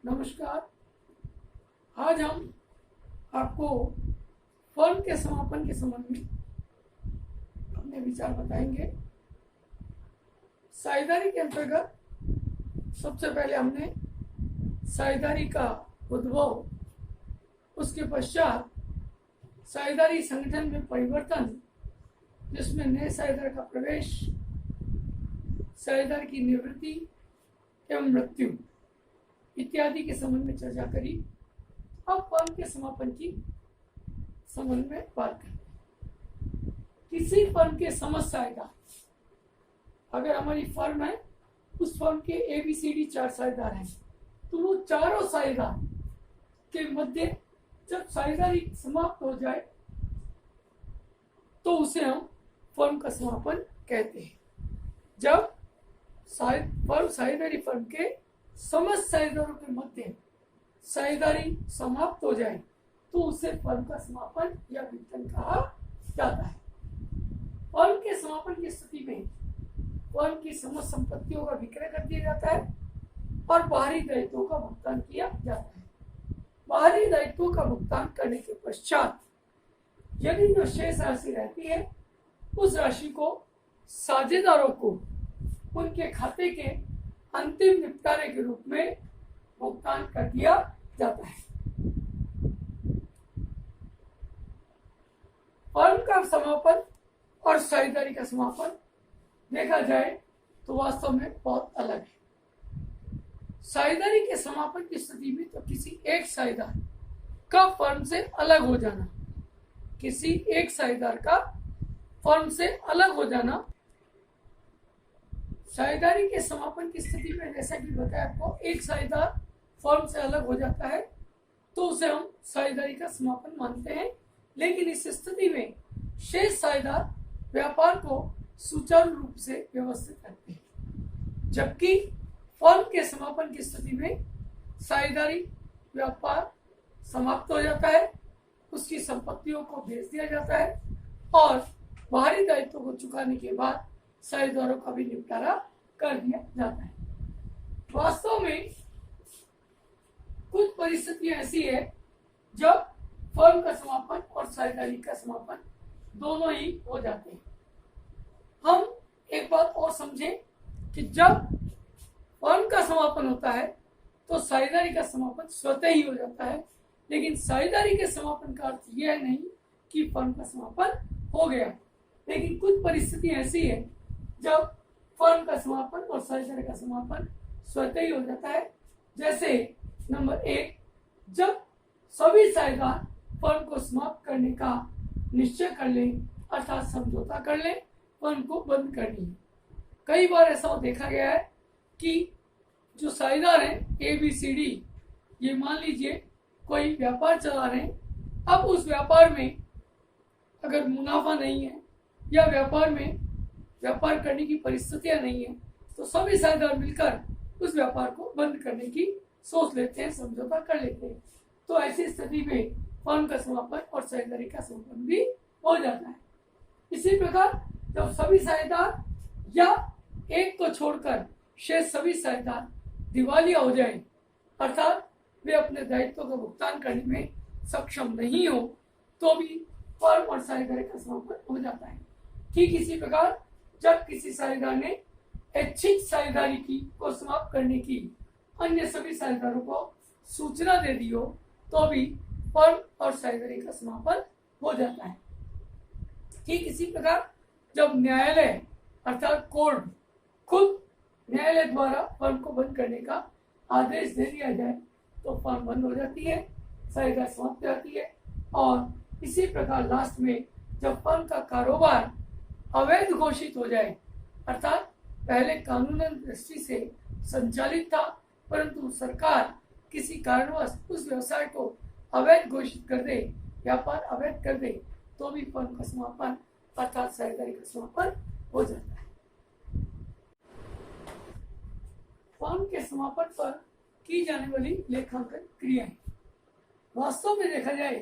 नमस्कार। आज हम आपको फर्म के समापन के संबंध में अपने विचार बताएंगे। साझेदारी के अंतर्गत सबसे पहले हमने साझेदारी का उद्भव, उसके पश्चात साझेदारी संगठन में परिवर्तन, जिसमें नए साझेदार का प्रवेश, साझेदार की निवृत्ति एवं मृत्यु इत्यादि के संबंध में चर्चा करी। अब फर्म के समापन की संबंध में बात करें। किसी फर्म के समस्त साझेदार, अगर हमारी फर्म है, उस फर्म के ABCD 4 साझेदार हैं, तो वो चारों साझेदार के मध्य जब साझेदारी समाप्त हो जाए तो उसे हम फर्म का समापन कहते हैं। जब साझेदारी फर्म के समस्त साझेदारों के मध्य साझेदारी समाप्त हो जाए तो उसे फर्म का समापन या विघटन कहा जाता है। फर्म के समापन की स्थिति में फर्म की समस्त संपत्तियों का विक्रय कर दिया जाता है और बाहरी दायित्वों का भुगतान किया जाता है। बाहरी दायित्वों का भुगतान करने के पश्चात यदि जो शेष राशि रहती है, उस राशि को साझेदारों को उनके खाते के अंतिम निपटारे के रूप में भुगतान कर दिया जाता है। फर्म का समापन और साझेदारी का समापन देखा जाए तो वास्तव में बहुत अलग है। साझेदारी के समापन की स्थिति में तो किसी एक साझेदार का फर्म से अलग हो जाना, किसी एक साझेदार का फर्म से अलग हो जाना। साझेदारी के समापन की स्थिति में जैसा कि बताया आपको, एक साझेदार फर्म से अलग हो जाता है तो उसे हम साझेदारी का समापन मानते हैं। लेकिन इस स्थिति में शेष साझेदार व्यापार को सुचारू रूप से व्यवस्थित करते हैं, जबकि फर्म के समापन की स्थिति में साझेदारी व्यापार समाप्त हो जाता है, उसकी संपत्तियों को बेच दिया जाता है और बाहरी दायित्वों को चुकाने के बाद साझेदारों का भी निपटारा कर दिया जाता है। वास्तव में कुछ परिस्थितियां ऐसी है जब फर्म का समापन और साझेदारी का समापन दोनों ही हो जाते हैं। हम एक बात और समझें कि जब फर्म का समापन होता है तो साझेदारी का समापन स्वतः ही हो जाता है, लेकिन साझेदारी के समापन का अर्थ यह नहीं कि फर्म का समापन हो गया। लेकिन कुछ परिस्थितियां ऐसी है जब फर्म का समापन और साझेदारी का समापन स्वतः ही हो जाता है। जैसे नंबर 1, जब सभी साझेदार फर्म को समाप्त करने का निश्चय कर लें, अर्थात समझौता कर लें, फर्म को बंद करनी है। कई बार ऐसा देखा गया है कि जो साझेदार हैं ABCD, ये मान लीजिए कोई व्यापार चला रहे हैं, अब उस व्यापार में अगर मुनाफा नहीं है या व्यापार करने की परिस्थितियां नहीं है, तो सभी साझेदार मिलकर उस व्यापार को बंद करने की सोच लेते हैं, समझौता कर लेते हैं। तो ऐसी स्थिति में फर्म का समापन और साझेदारी का समापन भी हो जाता है। इसी प्रकार जब सभी साझेदार या एक को छोड़कर शेष सभी साझेदार दिवालिया हो जाए, अर्थात वे अपने दायित्वों का भुगतान करने में सक्षम नहीं हो, तो भी फर्म और साझेदारी का समापन हो जाता है। ठीक इसी प्रकार जब किसी साझेदार ने ऐच्छिक साझेदारी को समाप्त करने की अन्य सभी साझेदारों को सूचना दे दी हो, तो भी फर्म और साझेदारी का समापन हो जाता है। ठीक इसी प्रकार जब न्यायालय अर्थात कोर्ट खुद न्यायालय द्वारा फर्म को बंद करने का आदेश दे दिया जाए तो फर्म बंद हो जाती है, साझेदारी समाप्त हो जाती है। और इसी प्रकार लास्ट में जब फर्म का कारोबार अवैध घोषित हो जाए, अर्थात पहले कानूनन दृष्टि से संचालित था, परंतु सरकार किसी कारणवश उस व्यवसाय को अवैध घोषित कर दे, व्यापार अवैध कर दे, तो भी फर्म का समापन अर्थात साझेदारी का समापन हो जाता है। फर्म के समापन पर की जाने वाली लेखांकन क्रियाएं, वास्तव में देखा जाए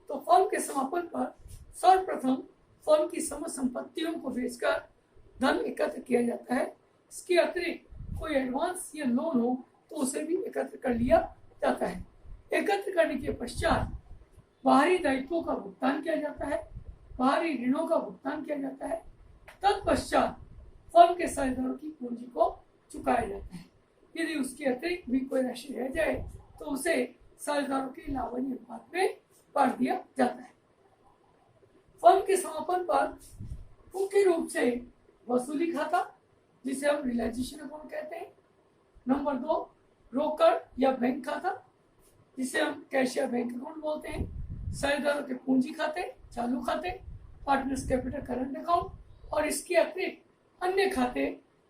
तो फर्म के समापन पर सर्वप्रथम फर्म की समस्त संपत्तियों को बेचकर धन एकत्र किया जाता है। इसके अतिरिक्त कोई एडवांस या लोन हो तो उसे भी एकत्र कर लिया जाता है। एकत्र करने के पश्चात बाहरी दायित्वों का भुगतान किया जाता है, बाहरी ऋणों का भुगतान किया जाता है। तत्पश्चात फर्म के साझेदारों की पूंजी को चुकाया जाता है। यदि उसके अतिरिक्त भी कोई राशि रह जाए तो उसे साझेदारों के लाभांश अनुपात में बांट दिया जाता है। फर्म के समापन पर मुख्य रूप से वसूली खाता, जिसे हम रियलाइजेशन अकाउंट कहते हैं। नंबर 2, रोकड़ या बैंक खाता, जिसे हम कैश या बैंक अकाउंट बोलते हैं। साझेदारों के पूंजी खाते, चालू खाते, पार्टनर्स कैपिटल करंट अकाउंट, और इसके अतिरिक्त अन्य खाते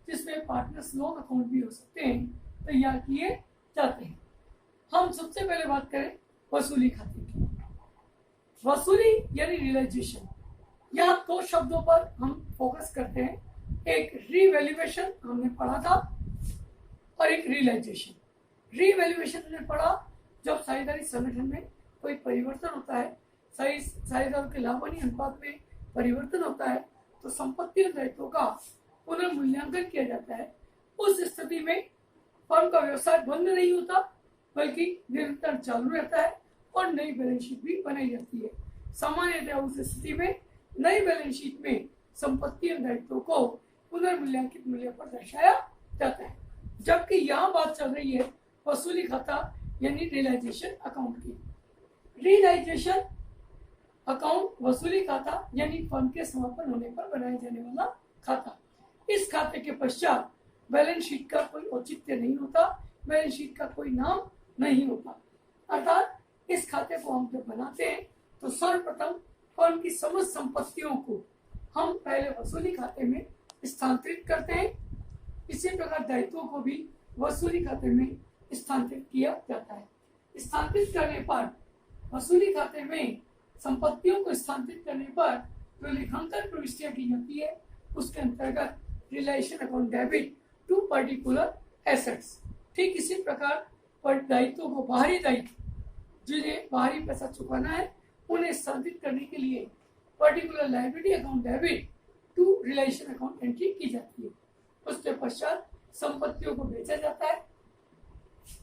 जिसमें पार्टनर्स लोन अकाउंट भी हो सकते हैं, तैयार किए जाते हैं। हम सबसे पहले बात करें वसूली खाते की। वसूली यानी रियलाइजेशन, यहाँ 2 शब्दों पर हम फोकस करते हैं। एक रीवैल्यूएशन हमने पढ़ा था और एक रियलाइजेशन। रीवैल्यूएशन हमने पढ़ा जब साझेदारी संगठन में कोई परिवर्तन होता है, साझेदारों के लाभांश अनुपात में परिवर्तन होता है, तो संपत्ति और दायित्वों का पुनर्मूल्यांकन किया जाता है। उस स्थिति में फर्म का व्यवसाय बंद नहीं होता, बल्कि निरंतर चालू रहता है और नई बैलेंस शीट भी बनाई जाती है। सामान्यतः उस स्थिति में नई बैलेंस शीट में संपत्ति और दायित्वों को पुनर्मूल्यांकित मूल्य पर दर्शाया जाता है। जबकि यहाँ बात चल रही है वसूली खाता यानी रियलाइजेशन अकाउंट की। रियलाइजेशन अकाउंट वसूली खाता यानी फर्म के समापन होने पर बनाया जाने वाला खाता। इस खाते के पश्चात बैलेंस शीट का कोई औचित्य नहीं होता, बैलेंस शीट का कोई नाम नहीं होता। अर्थात इस खाते को हम जब बनाते हैं तो सर्वप्रथम फर्म की समस्त संपत्तियों को हम पहले वसूली खाते में स्थानांतरित करते हैं। इसी प्रकार दायित्वों को भी वसूली खाते में स्थानांतरित किया जाता है। स्थानांतरित करने पर वसूली खाते में संपत्तियों को स्थानांतरित करने पर जो लेखांकन प्रविष्टियां की जाती है उसके अंतर्गत realisation account debit to particular assets. ठीक इसी प्रकार दायित्वों को बाहरी दायित्व जिन्हें बाहरी पैसा चुकाना है उन्हें स्थानांतरित करने के लिए particular liability account debit to realisation account entry की जाती है। उसके पश्चात संपत्तियों को बेचा जाता है।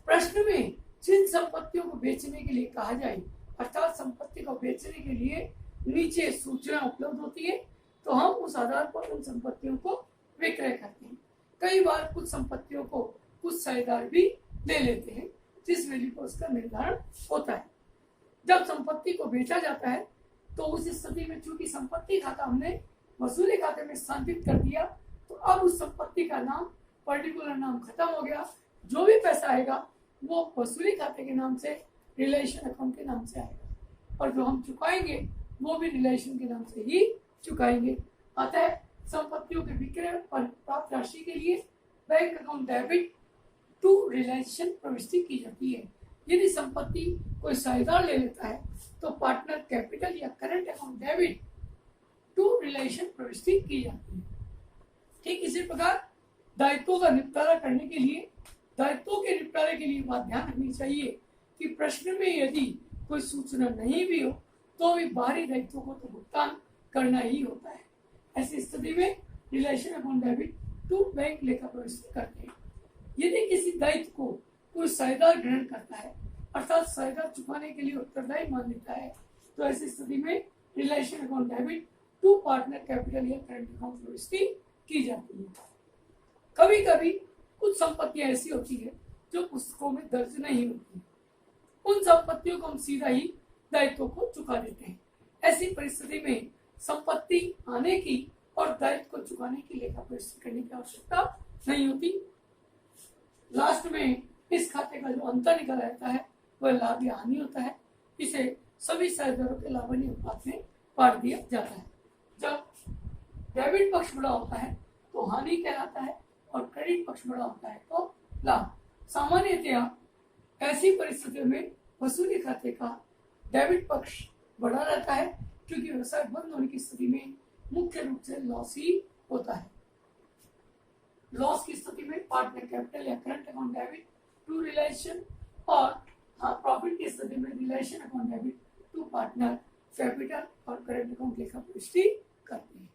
प्रश्न में जिन संपत्तियों को बेचने के लिए कहा जाए, अर्थात संपत्ति को बेचने के लिए नीचे सूचना उपलब्ध होती है, तो हम उस आधार पर उन संपत्तियों को विक्रय करते हैं। कई बार कुछ संपत्तियों को कुछ साझेदार भी ले लेते हैं, जिस वैल्यू पर उसका निर्धारण होता है। जब संपत्ति को बेचा जाता है तो उस स्थिति में चूंकि संपत्ति खाता हमने वसूली खाते में स्थानांतरित कर दिया, तो अब उस संपत्ति का नाम, पर्टिकुलर नाम खत्म हो गया। जो भी पैसा आएगा वो वसूली खाते के नाम से, रियलाइजेशन अकाउंट के नाम से आएगा, और जो हम चुकाएंगे वो भी रियलाइजेशन के नाम से ही चुकाएंगे। अतः संपत्तियों के विक्रय पर प्राप्त राशि के लिए bank account debit to realisation प्रविष्टि की जाती है। यदि संपत्ति कोई साझेदार ले लेता है तो पार्टनर कैपिटल या current account debit to realisation प्रविष्टि की जाती है। ठीक इसी प्रकार दायित्वों का निपटारा करने के लिए, दायित्वों के निपटारे के लिए बात ध्यान रखनी चाहिए कि प्रश्न में यदि कोई सूचना नहीं भी हो तो भी बाहरी दायित्वों को तो भुगतान करना ही होता है। ऐसी स्थिति में realisation account debit to bank लेखा प्रविष्टि करते हैं। यदि किसी दायित्व को कोई साझेदार ग्रहण करता है, अर्थात साझेदार चुकाने के लिए उत्तरदायी मान लेता है, तो ऐसी स्थिति में realisation account debit to partner capital या करंट अकाउंट प्रविष्टि की जाती है। कभी कभी कुछ संपत्तियां ऐसी होती है जो पुस्तकों में दर्ज नहीं होती, उन संपत्तियों को हम सीधा ही दायित्वों को चुका देते हैं। ऐसी परिस्थिति में संपत्ति आने की और दायित्व को चुकाने की लेखा प्रविष्टि करने की आवश्यकता नहीं होती। लास्ट में इस खाते का जो अंतर निकल आता है वह लाभ या हानि होता है। इसे सभी साझेदारों के लाभांश अनुपात में बांट दिया जाता है। जब डेबिट पक्ष बड़ा होता है तो हानि कहलाता है और क्रेडिट पक्ष बड़ा होता है तो लाभ। सामान्यतया ऐसी परिस्थितियों में वसूली खाते का डेबिट पक्ष बड़ा रहता है, क्योंकि व्यवसाय बंद होने की स्थिति में मुख्य रूप से लॉस ही होता है। लॉस की स्थिति में पार्टनर कैपिटल या current account debit to realisation, और प्रॉफिट की स्थिति में realisation account debit to partner capital और करंट अकाउंट लेखा प्रविष्टि करते हैं।